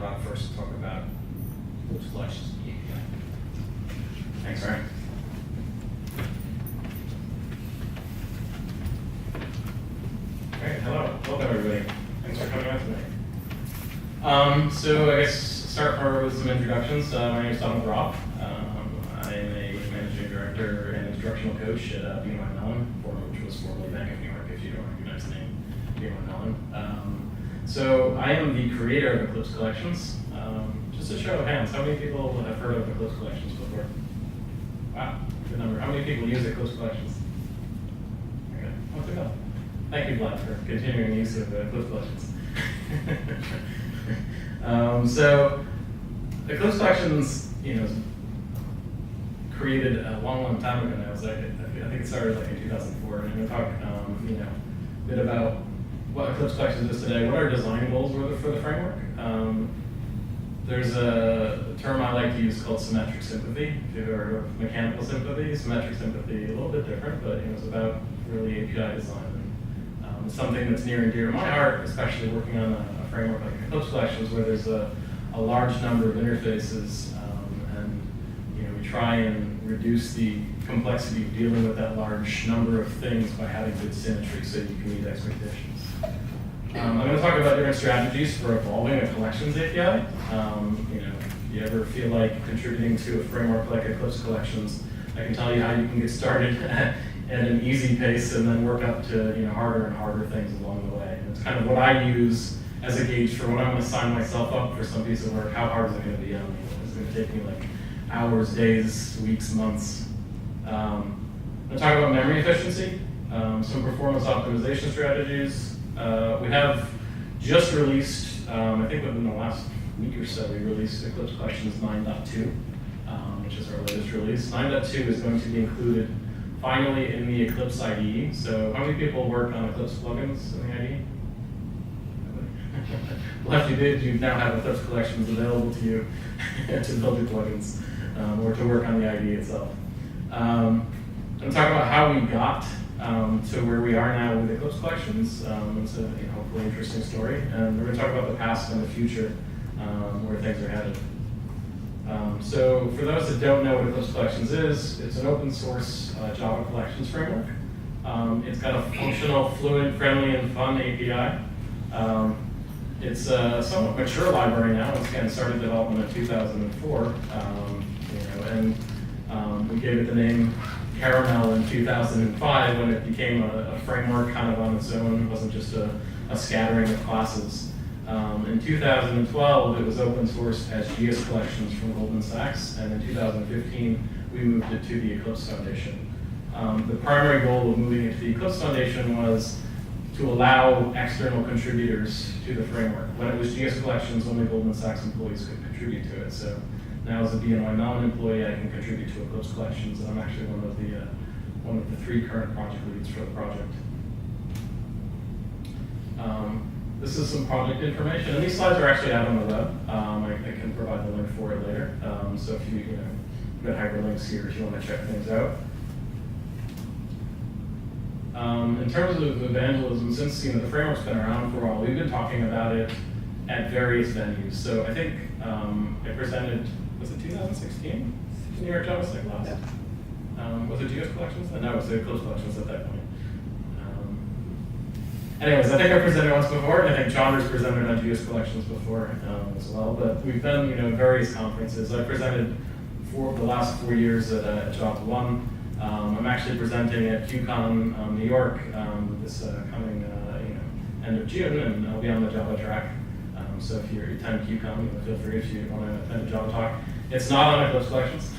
Raab first to talk about Eclipse Collections API. Thanks, Ryan. Great, hello, welcome everybody. Thanks for coming out tonight. So I guess start with some introductions. My name is Don Raab. I am a managing director and instructional coach at BNY Mellon, which was formerly Bank of New York, if you don't recognize the name, BNY Mellon. So I am the creator of Eclipse Collections. Just a show of hands, how many people have heard of Eclipse Collections before? Wow, good number. How many people use Eclipse Collections? Okay, well, good enough. Thank you, Vlad, for continuing the use of Eclipse Collections. So Eclipse Collections, created a long time ago now. It was like, I think it started like in 2004, and I'm going to talk, a bit about what Eclipse Collections is today, what our design goals were for the framework. There's a term I like to use called symmetric sympathy. If you've ever heard of mechanical sympathy, symmetric sympathy, a little bit different, but it's about really API design. And it's something that's near and dear to my heart, especially working on a framework like Eclipse Collections, where there's a large number of interfaces, and we try and reduce the complexity of dealing with that large number of things by having good symmetry so you can meet expectations. I'm going to talk about different strategies for evolving a collections API. If you ever feel like contributing to a framework like Eclipse Collections, I can tell you how you can get started at an easy pace and then work up to harder and harder things along the way. And it's kind of what I use as a gauge for when I'm going to sign myself up for some piece of work. How hard is it going to be on me? Is it going to take me like hours, days, weeks, months? I'm going to talk about memory efficiency, some performance optimization strategies. We have just released, I think within the last week or so, we released Eclipse Collections 9.2, which is our latest release. 9.2 is going to be included finally in the Eclipse IDE. So how many people work on Eclipse plugins in the IDE? Well, if you did, you now have Eclipse Collections available to you to build your plugins or to work on the IDE itself. I'm going to talk about how we got to where we are now with Eclipse Collections. It's a hopefully interesting story, and we're going to talk about the past and the future, where things are headed. So for those that don't know what Eclipse Collections is, it's an open source Java collections framework. It's got a functional, fluent, friendly, and fun API. It's a somewhat mature library now. It's again started development in 2004, and we gave it the name Caramel in 2005 when it became a framework kind of on its own. It wasn't just a scattering of classes. In 2012, it was open sourced as GIDS Collections from Goldman Sachs, and in 2015, we moved it to the Eclipse Foundation. The primary goal of moving it to the Eclipse Foundation was to allow external contributors to the framework. When it was GIDS Collections, only Goldman Sachs employees could contribute to it. So now as a BNY Mellon employee, I can contribute to Eclipse Collections, and I'm actually one of the 3 current project leads for the project. This is some project information, and these slides are actually out on the web. I can provide the link for it later. So if you've got hyperlinks here if you want to check things out. In terms of evangelism, since the framework's been around for a while, we've been talking about it at various venues. So I think I presented, was it 2016? New York JavaSIG last. Was it GIDS Collections? No, it was the Eclipse Collections at that point. Anyways, I think I presented once before, and I think John has presented on GIDS Collections before as well. But we've done various conferences. I presented for the last 4 years at JavaOne. I'm actually presenting at QCon New York this coming end of June, and I'll be on the Java track. So if you attend QCon, feel free if you want to attend a Java talk. It's not on Eclipse Collections.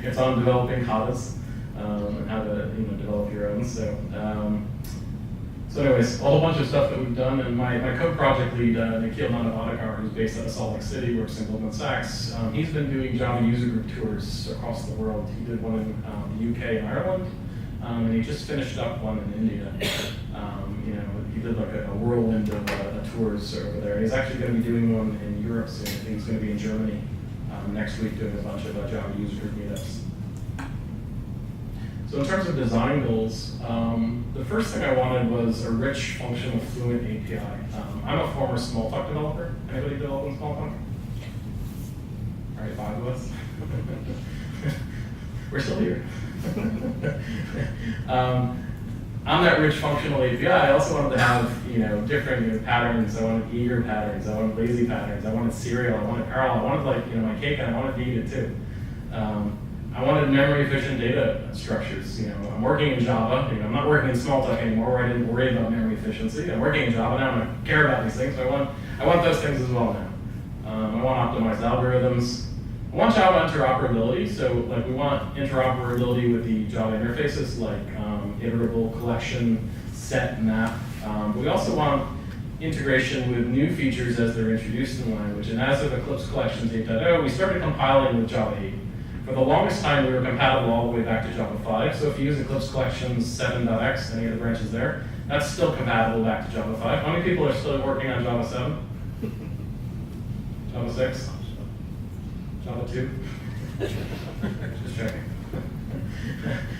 It's on developing katas and how to develop your own. So anyways, a whole bunch of stuff that we've done, and my co-project lead, Nikhil Nandavadekar, who's based out of Salt Lake City, works in Goldman Sachs. He's been doing Java user group tours across the world. He did one in the UK and Ireland, and he just finished up one in India. He did like a whirlwind of tours over there. He's actually going to be doing one in Europe soon. I think he's going to be in Germany next week doing a bunch of Java user group meetups. So in terms of design goals, the first thing I wanted was a rich, functional, fluent API. I'm a former Smalltalk developer. Anybody develop in Smalltalk? All right, 5 of us. We're still here. On that rich functional API, I also wanted to have different patterns. I wanted eager patterns. I wanted lazy patterns. I wanted serial. I wanted parallel. I wanted my cake, and I wanted to eat it too. I wanted memory efficient data structures. I'm working in Java. I'm not working in Smalltalk anymore, where I didn't worry about memory efficiency. I'm working in Java now, and I care about these things. So I want those things as well now. I want optimized algorithms. I want Java interoperability. So we want interoperability with the Java interfaces, like iterable, collection, set, map. But we also want integration with new features as they're introduced in the language. And as of Eclipse Collections 8.0, we started compiling with Java 8. For the longest time, we were compatible all the way back to Java 5. So if you use Eclipse Collections 7.x, any of the branches there, that's still compatible back to Java 5. How many people are still working on Java 7? Java 6? Java 2? Just checking.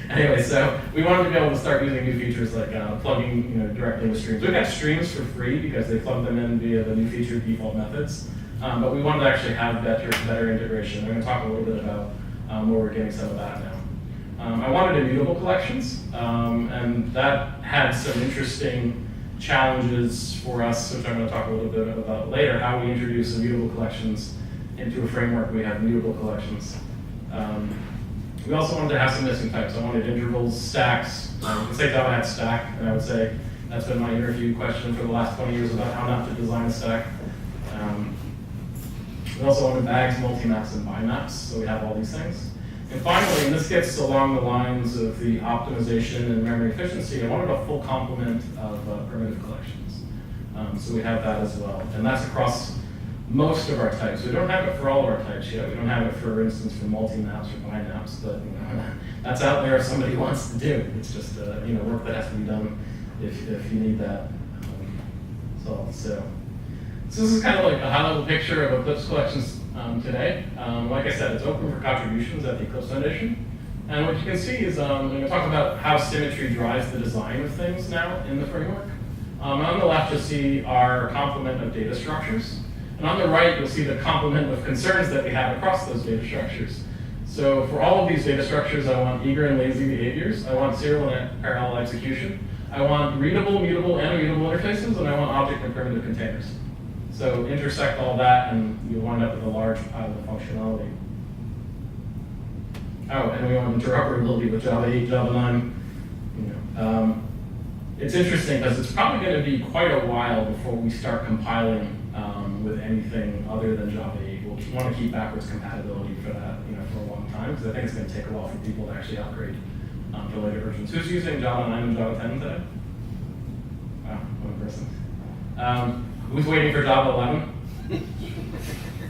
Anyway, so we wanted to be able to start using new features like plugging directly with streams. We've got streams for free because they plug them in via the new feature default methods. But we wanted to actually have better integration. We're going to talk a little bit about where we're getting some of that now. I wanted immutable collections, and that had some interesting challenges for us, which I'm going to talk a little bit about later, how we introduce immutable collections into a framework we have immutable collections. We also wanted to have some missing types. I wanted intervals, stacks. You can say Java had stack, and I would say that's been my interview question for the last 20 years about how not to design a stack. We also wanted bags, multi-maps, and bi-maps, so we have all these things. And finally, and this gets along the lines of the optimization and memory efficiency, I wanted a full complement of primitive collections. So we have that as well. And that's across most of our types. We don't have it for all of our types yet. We don't have it, for instance, for multi-maps or bi-maps, but that's out there if somebody wants to do. It's just work that has to be done if you need that solved. So this is kind of like a high-level picture of Eclipse Collections today. Like I said, it's open for contributions at the Eclipse Foundation. And what you can see is, I'm going to talk about how symmetry drives the design of things now in the framework. On the left, you'll see our complement of data structures. And on the right, you'll see the complement of concerns that we have across those data structures. So for all of these data structures, I want eager and lazy behaviors. I want serial and parallel execution. I want readable, mutable, and immutable interfaces, and I want object and primitive containers. So intersect all that, and you'll wind up with a large pile of functionality. Oh, and we want interoperability with Java 8, Java 9. It's interesting because it's probably going to be quite a while before we start compiling with anything other than Java 8. We'll want to keep backwards compatibility for that, for a long time, because I think it's going to take a while for people to actually upgrade to later versions. Who's using Java 9 and Java 10 today? Wow, one person. Who's waiting for Java 11?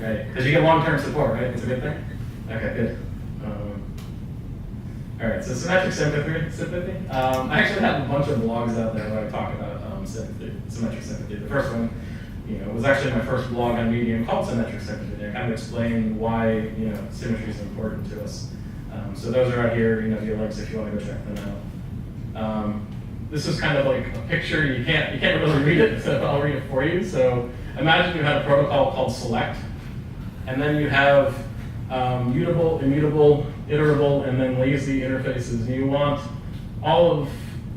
Right, because you get long-term support, right? It's a good thing? Okay, good. All right, so symmetric sympathy. I actually have a bunch of blogs out there where I talk about symmetric sympathy. The first one, was actually my first blog on Medium called Symmetric Sympathy. I kind of explained why, symmetry is important to us. So those are out here, via links if you want to go check them out. This is kind of like a picture. You can't really read it, so I'll read it for you. So imagine you had a protocol called select, and then you have mutable, immutable, iterable, and then lazy interfaces. And you want all of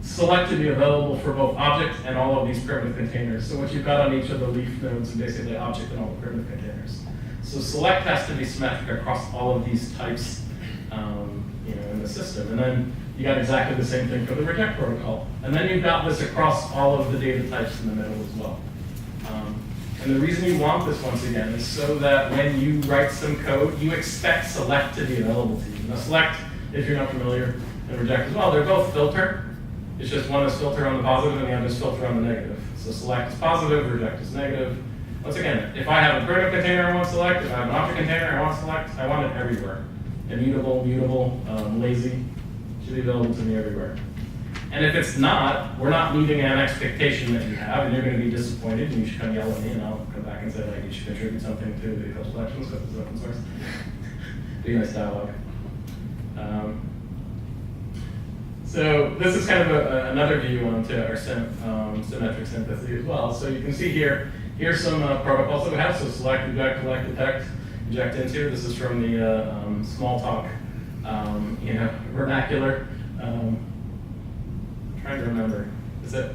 select to be available for both object and all of these primitive containers. So what you've got on each of the leaf nodes is basically object and all the primitive containers. So select has to be symmetric across all of these types in the system. And then you got exactly the same thing for the reject protocol. And then you've got this across all of the data types in the middle as well. And the reason you want this, once again, is so that when you write some code, you expect select to be available to you. Now select, if you're not familiar, and reject as well, they're both filter. It's just one is filter on the positive and the other is filter on the negative. So select is positive, reject is negative. Once again, if I have a primitive container, I want select. If I have an object container, I want select. I want it everywhere. Immutable, mutable, lazy, should be available to me everywhere. And if it's not, we're not meeting an expectation that you have, and you're going to be disappointed, and you should come yell at me, and I'll come back and say, you should contribute something to the Eclipse Collections because it's open source. Be a nice dialogue. So this is kind of another view onto our symmetric sympathy as well. So you can see here's some protocols that we have. So select, eject, collect, detect, inject into. This is from the small talk, vernacular. I'm trying to remember. Is it?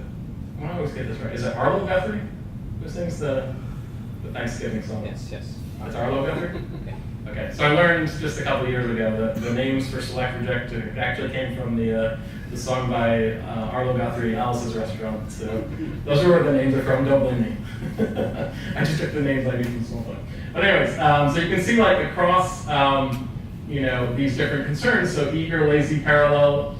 I want to always get this right. Is it Arlo Guthrie who sings the Thanksgiving song? Yes. It's Arlo Guthrie? Okay, so I learned just a couple of years ago that the names for select, reject actually came from the song by Arlo Guthrie, Alice's Restaurant. So those are where the names are from. Don't blame me. I just took the names I knew from small talk. But anyways, so you can see like across these different concerns. So eager, lazy, parallel,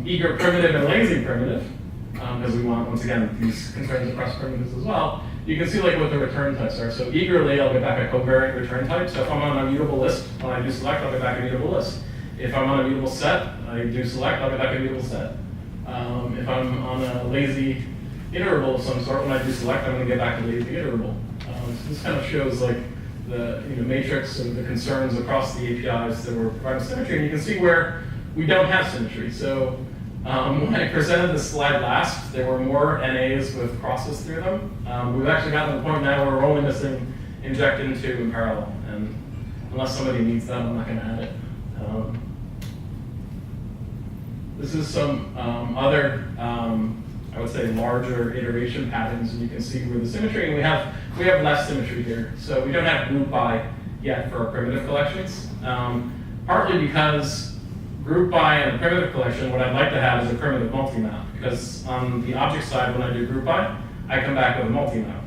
eager, primitive, and lazy, primitive. Because we want, once again, these concerns across primitives as well. You can see like what the return types are. So eagerly, I'll get back a covariant return type. So if I'm on a mutable list, when I do select, I'll get back a mutable list. If I'm on a mutable set, I do select, I'll get back a mutable set. If I'm on a lazy iterable of some sort, when I do select, I'm going to get back a lazy iterable. So this kind of shows like the matrix of the concerns across the APIs that we're providing symmetry. And you can see where we don't have symmetry. So when I presented this slide last, there were more NAs with crosses through them. We've actually gotten to the point now where we're only missing inject into in parallel. And unless somebody needs that, I'm not going to add it. This is some other, I would say, larger iteration patterns, and you can see where the symmetry, and we have less symmetry here. So we don't have group by yet for our primitive collections, partly because group by in a primitive collection, what I'd like to have is a primitive multi-map, because on the object side, when I do group by, I come back with a multi-map.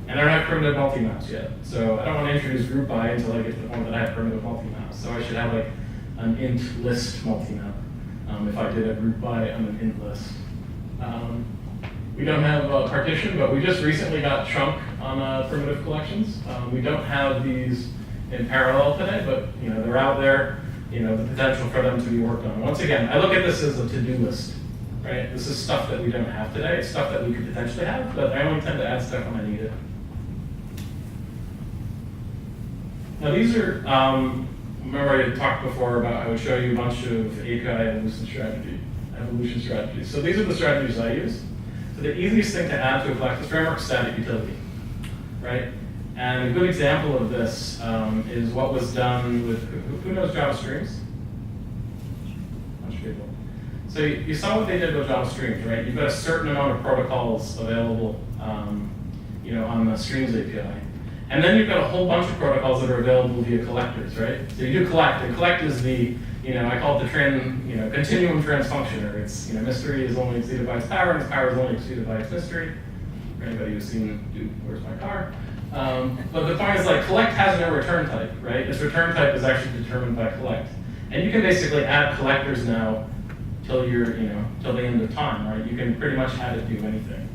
And I don't have primitive multi-maps yet. So I don't want to introduce group by until I get to the point that I have primitive multi-maps. So I should have like an int list multi-map if I did a group by on an int list. We don't have a partition, but we just recently got chunk on primitive collections. We don't have these in parallel today, but they're out there. The potential for them to be worked on. Once again, I look at this as a to-do list, right? This is stuff that we don't have today. It's stuff that we could potentially have, but I only tend to add stuff when I need it. Now these are, remember I had talked before about I would show you a bunch of API evolution strategies. So these are the strategies I use. So the easiest thing to add to a collections framework is static utility, right? And a good example of this is what was done with, who knows Java Streams? A bunch of people. So you saw what they did with Java Streams, right? You've got a certain amount of protocols available on the Streams API. And then you've got a whole bunch of protocols that are available via collectors, right? So you do collect, and collect is the, I call it the continuum transfunctioner. It's, mystery is only exceeded by its power, and its power is only exceeded by its mystery. For anybody who's seen, where's my car? But the point is like collect has no return type, right? Its return type is actually determined by collect. And you can basically add collectors now till till the end of time, right? You can pretty much have it do anything.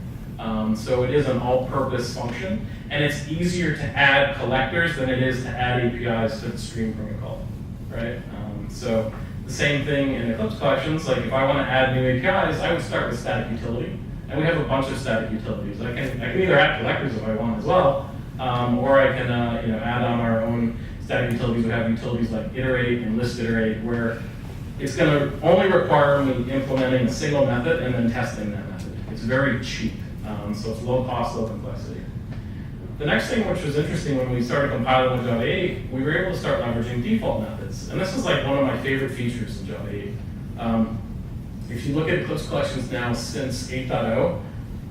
So it is an all-purpose function, and it's easier to add collectors than it is to add APIs to the stream protocol, right? So the same thing in Eclipse Collections, like if I want to add new APIs, I would start with static utility. And we have a bunch of static utilities. I can either add collectors if I want as well, or I can add on our own static utilities. We have utilities like iterate and list iterate, where it's going to only require me implementing a single method and then testing that method. It's very cheap, so it's low cost, low complexity. The next thing, which was interesting when we started compiling with Java 8, we were able to start leveraging default methods. And this is like one of my favorite features in Java 8. If you look at Eclipse Collections now since 8.0,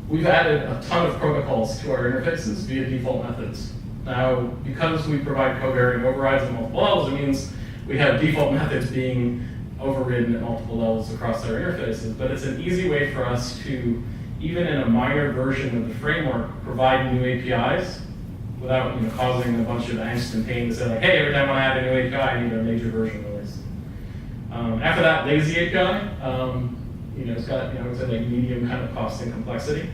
we've added a ton of protocols to our interfaces via default methods. Now, because we provide covariant overrides at multiple levels, it means we have default methods being overridden at multiple levels across our interfaces. But it's an easy way for us to, even in a minor version of the framework, provide new APIs without causing a bunch of angst and pain to say like, hey, every time I add a new API, I need a major version release. After that, lazy API, it's got I would say like medium kind of cost and complexity.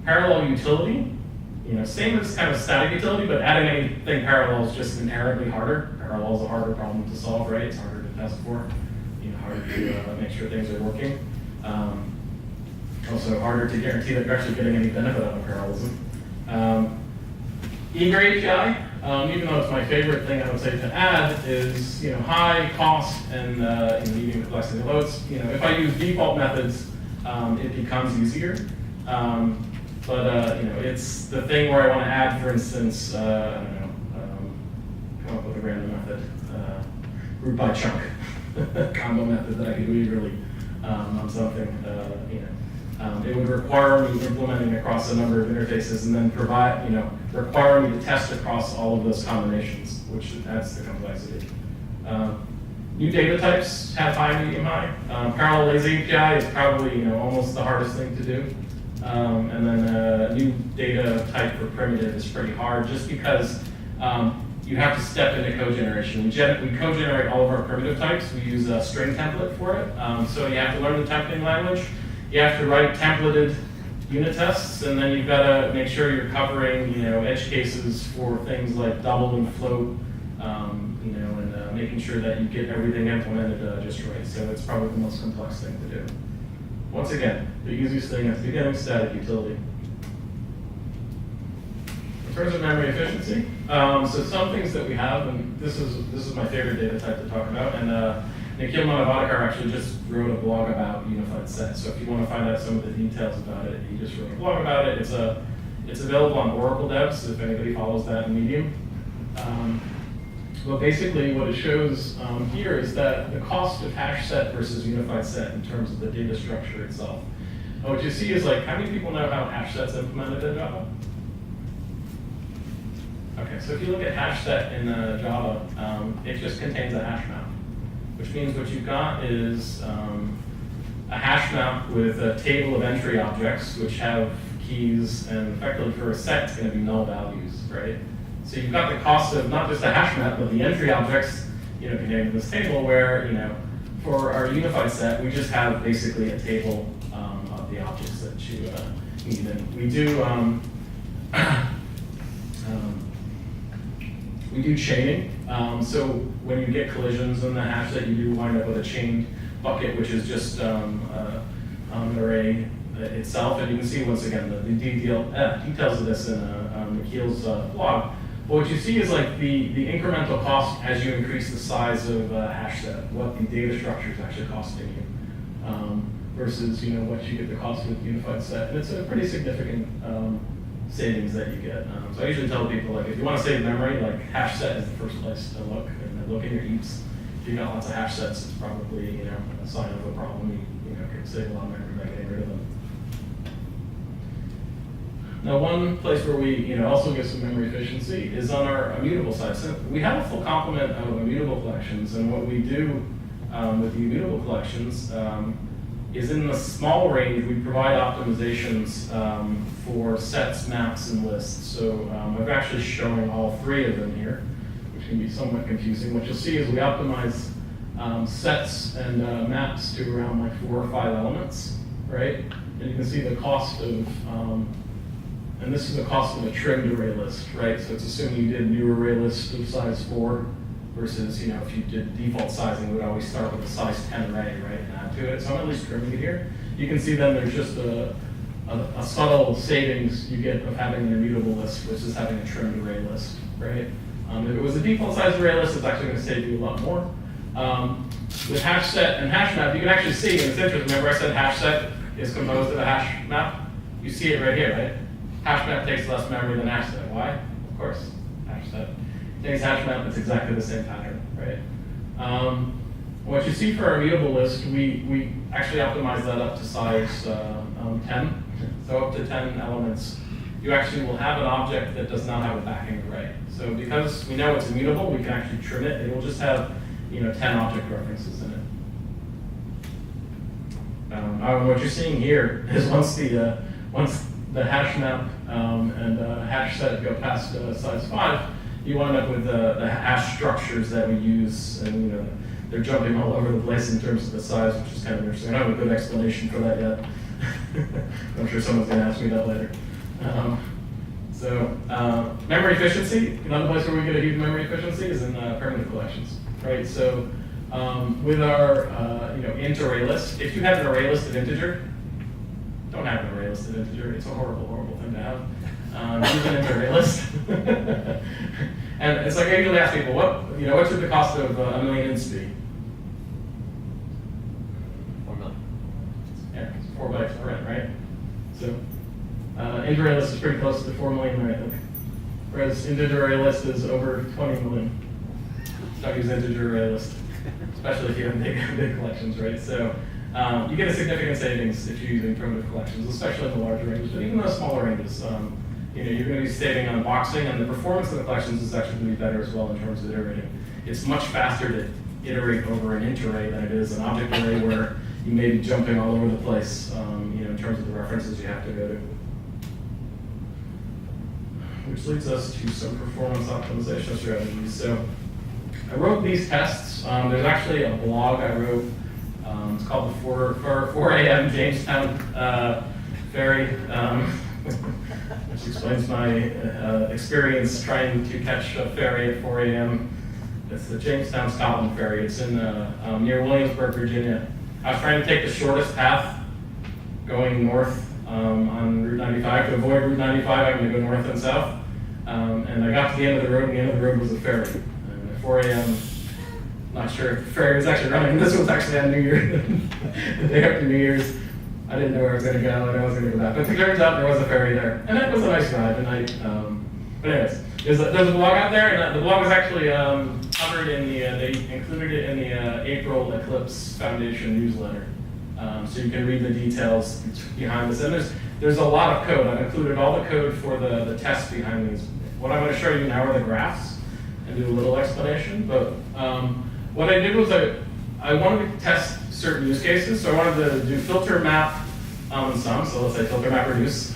Parallel utility, same as kind of static utility, but adding anything parallel is just inherently harder. Parallel is a harder problem to solve, right? It's harder to test for, harder to make sure things are working. Also harder to guarantee that you're actually getting any benefit out of parallelism. Eager API, even though it's my favorite thing I would say to add, is high cost and medium complexity loads. If I use default methods, it becomes easier. It's the thing where I want to add, for instance, I don't know, come up with a random method, group by chunk combo method that I could do eagerly on something. It would require me implementing across a number of interfaces and then require me to test across all of those combinations, which adds to complexity. New data types have high, medium, high. Parallel lazy API is probably almost the hardest thing to do. And then new data type for primitive is pretty hard just because you have to step into code generation. We co-generate all of our primitive types. We use a string template for it. So you have to learn the templating language. You have to write templated unit tests, and then you've got to make sure you're covering edge cases for things like double and float, and making sure that you get everything implemented just right. So it's probably the most complex thing to do. Once again, the easiest thing is beginning static utility. In terms of memory efficiency, so some things that we have, and this is my favorite data type to talk about, and Nikhil Manavadkar actually just wrote a blog about unified sets. So if you want to find out some of the details about it, he just wrote a blog about it. It's available on Oracle Devs if anybody follows that in Medium. But basically what it shows here is that the cost of hash set versus unified set in terms of the data structure itself. And what you see is how many people know how hash set's implemented in Java? Okay, so if you look at hash set in Java, it just contains a hash map, which means what you've got is a hash map with a table of entry objects, which have keys, and effectively for a set, it's going to be null values, right? So you've got the cost of not just the hash map, but the entry objects, contained in this table where, for our unified set, we just have basically a table of the objects that you need. And we do chaining. So when you get collisions in the hash set, you do wind up with a chained bucket, which is just an array itself. And you can see, once again, the details of this in Nikhil's blog. But what you see is the incremental cost as you increase the size of a hash set, what the data structure is actually costing you, versus what you get the cost with unified set. And it's a pretty significant savings that you get. So I usually tell people, if you want to save memory, hash set is the first place to look, and then look in your heaps. If you've got lots of hash sets, it's probably a sign of a problem. You can save a lot of memory by getting rid of them. Now, one place where we also get some memory efficiency is on our Immutable side. So we have a full complement of Immutable collections, and what we do with the Immutable collections is in the small range, we provide optimizations for sets, maps, and lists. So I'm actually showing all three of them here, which can be somewhat confusing. What you'll see is we optimize sets and maps to around 4 or 5 elements, right? And you can see the cost of, and this is the cost of a trimmed array list, right? So it's assuming you did a new array list of size 4 versus, if you did default sizing, we would always start with a size 10 array, right, and add to it. So I'm at least trimming it here. You can see then there's just a subtle savings you get of having an immutable list versus having a trimmed array list, right? If it was a default size array list, it's actually going to save you a lot more. With hash set and hash map, you can actually see, and it's interesting, remember I said hash set is composed of a hash map? You see it right here, right? Hash map takes less memory than hash set. Why? Of course, hash set takes hash map, it's exactly the same pattern, right? What you see for our immutable list, we actually optimize that up to size 10. So up to 10 elements, you actually will have an object that does not have a backing array. So because we know it's immutable, we can actually trim it. It will just have 10 object references in it. What you're seeing here is once the hash map and hash set go past size 5, you wind up with the hash structures that we use, and they're jumping all over the place in terms of the size, which is kind of interesting. I don't have a good explanation for that yet. I'm sure someone's going to ask me that later. Memory efficiency, another place where we get a huge memory efficiency is in primitive collections, right? So with our int array list, if you have an array list of integer, don't have an array list of integer. It's a horrible, horrible thing to have. use an interarray list. And it's like I usually ask people, what should the cost of a million ints be? 4 million. Yeah, it's 4 bytes per int, right? So interarray list is pretty close to 4 million, right? Whereas integer array list is over 20 million. Don't use integer array list, especially if you have big collections, right? So you get a significant savings if you're using primitive collections, especially in the larger ranges, but even the smaller ranges. You're going to be saving on boxing, and the performance of the collections is actually going to be better as well in terms of iterating. It's much faster to iterate over an int array than it is an object array where you may be jumping all over the place, in terms of the references you have to go to. Which leads us to some performance optimization strategies. So I wrote these tests. There's actually a blog I wrote. It's called the 4 a.m. Jamestown Ferry, which explains my experience trying to catch a ferry at 4 a.m. It's the Jamestown, Scotland ferry. It's in near Williamsburg, Virginia. I was trying to take the shortest path going north on Route 95. To avoid Route 95, I'm going to go north and south. And I got to the end of the road, and the end of the road was a ferry. And at 4 a.m., not sure if the ferry was actually running. This was actually on New Year's, the day after New Year's. I didn't know where I was going to go, and I wasn't going to go back. But it turns out there was a ferry there. And it was a nice ride. But anyways, there's a blog out there, and the blog was actually covered in they included it in the April Eclipse Foundation newsletter. So you can read the details behind this. And there's a lot of code. I've included all the code for the tests behind these. What I'm going to show you now are the graphs and do a little explanation. But what I did was I wanted to test certain use cases. So I wanted to do filter map and sum. So let's say filter map reduce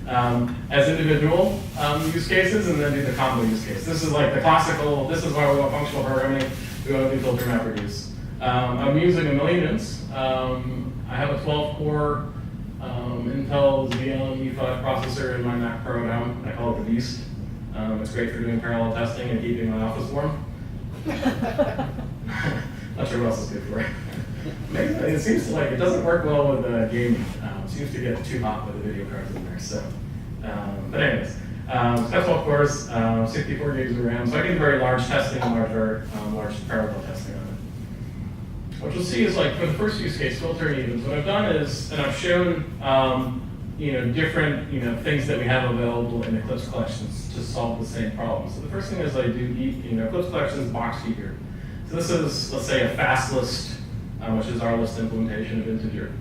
as individual use cases, and then do the combo use case. This is like the classical, this is why we want functional programming. We want to do filter map reduce. I'm using a million ints. I have a 12-core Intel Xeon E5 processor in my Mac Pro now. I call it the Beast. It's great for doing parallel testing and keeping my office warm. Not sure what else is good for it. It seems to it doesn't work well with gaming. It seems to get too hot with the video cards in there. So, but anyways, that's 12 cores, 64 gigs of RAM. So I can do very large testing and large parallel testing on it. What you'll see is for the first use case, filtering evens, what I've done is, and I've shown different things that we have available in Eclipse Collections to solve the same problem. So the first thing is I do Eclipse Collections box eager. So this is, let's say, a fast list, which is our list implementation of integer.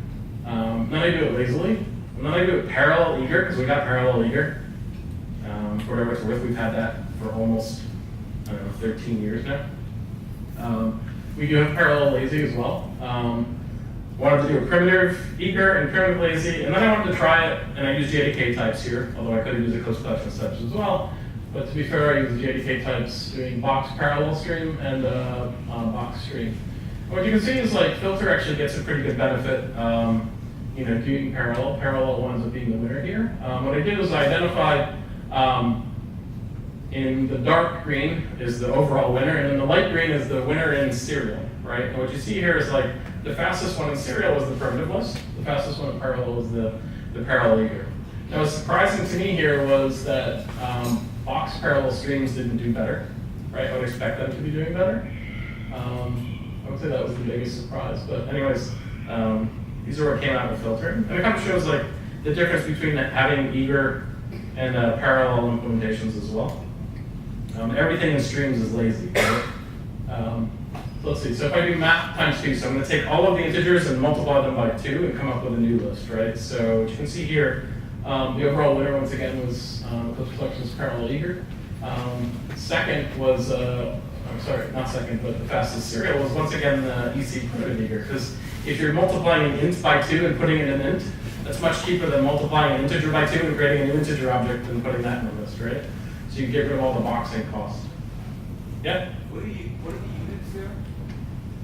Then I do it lazily, and then I do it parallel eager, because we got parallel eager. For whatever it's worth, we've had that for almost, 13 years now. We do have parallel lazy as well. Wanted to do a primitive eager and primitive lazy, and then I wanted to try it, and I use JDK types here, although I could have used Eclipse Collections types as well. But to be fair, I use the JDK types doing box parallel stream and box stream. And what you can see is filter actually gets a pretty good benefit. Doing parallel winds up being the winner here. What I did was I identified in the dark green is the overall winner, and in the light green is the winner in serial, right? And what you see here is the fastest one in serial was the primitive list. The fastest one in parallel was the parallel eager. Now what's surprising to me here was that box parallel streams didn't do better, right? I would expect them to be doing better. I would say that was the biggest surprise. But anyways, these are what came out of filtering. And it kind of shows the difference between having eager and parallel implementations as well. Everything in streams is lazy, right? So let's see, so if I do map times 2, so I'm going to take all of the integers and multiply them by 2 and come up with a new list, right? So what you can see here, the overall winner once again was Eclipse Collections parallel eager. Second was, I'm sorry, not second, but the fastest serial was once again the EC primitive eager, because if you're multiplying an int by 2 and putting it in int, that's much cheaper than multiplying an integer by 2 and creating a new integer object and putting that in the list, right? So you get rid of all the boxing costs. Yeah? What are the units there?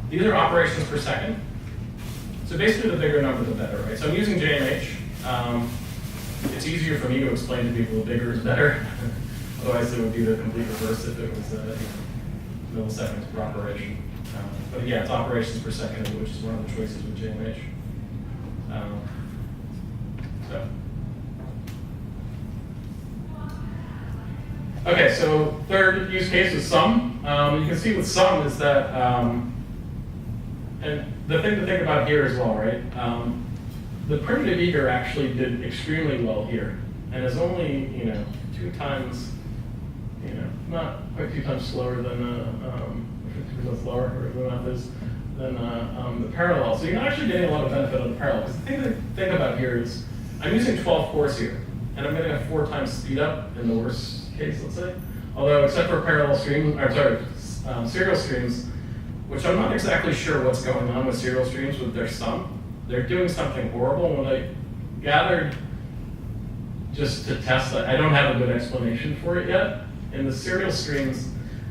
These are operations per second. So basically the bigger number, the better, right? So I'm using JMH. It's easier for me to explain to people the bigger is better. Otherwise it would be the complete reverse if it was milliseconds per operation. But yeah, it's operations per second, which is one of the choices with JMH. Okay, so third use case is sum. You can see with sum is that, and the thing to think about here as well, right? The primitive eager actually did extremely well here, and is only 2 times, not quite 2 times slower than 50% slower, or the math is, than the parallel. So you're not actually getting a lot of benefit on the parallel. Because the thing to think about here is I'm using 12 cores here, and I'm getting a 4 times speed up in the worst case, let's say. Although, except for parallel streams, or sorry, serial streams, which I'm not exactly sure what's going on with serial streams with their sum. They're doing something horrible. When I gathered just to test that, I don't have a good explanation for it yet. In the serial streams,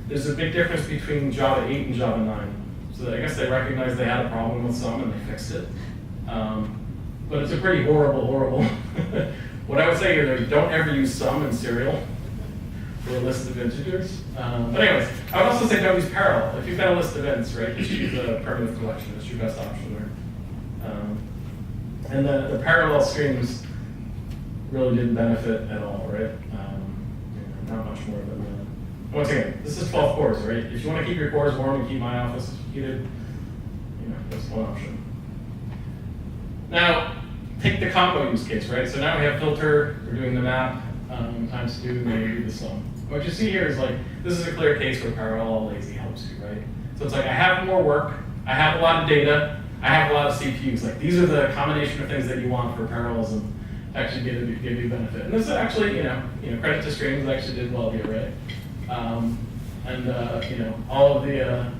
there's a big difference between Java 8 and Java 9. So I guess they recognized they had a problem with sum and they fixed it. But it's a pretty horrible. What I would say here is don't ever use sum in serial for a list of integers. But anyways, I would also say don't use parallel. If you've got a list of ints, right, just use a primitive collection. It's your best option there. And the parallel streams really didn't benefit at all, right? Not much more than that. Once again, this is 12 cores, right? If you want to keep your cores warm and keep my office heated, that's one option. Now, take the combo use case, right? So now we have filter, we're doing the map, times 2, and then we do the sum. What you see here is this is a clear case where parallel lazy helps you, right? So it's I have more work, I have a lot of data, I have a lot of CPUs. These are the combination of things that you want for parallelism to actually give you benefit. And this is actually, credit to streams actually did well here, right? All of the,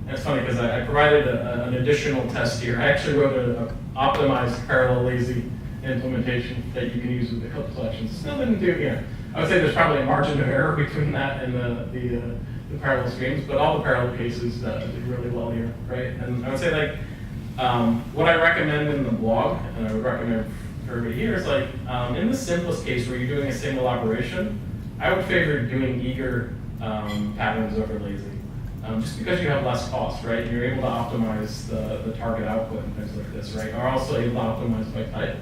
it's funny because I provided an additional test here. I actually wrote an optimized parallel lazy implementation that you can use with the Eclipse Collections. Still didn't do, I would say there's probably a margin of error between that and the parallel streams, but all the parallel cases did really well here, right? And I would say what I recommend in the blog, and I would recommend for everybody here, is in the simplest case where you're doing a single operation, I would favor doing eager patterns over lazy. Just because you have less cost, right? You're able to optimize the target output and things like this, right? Are also able to optimize by type.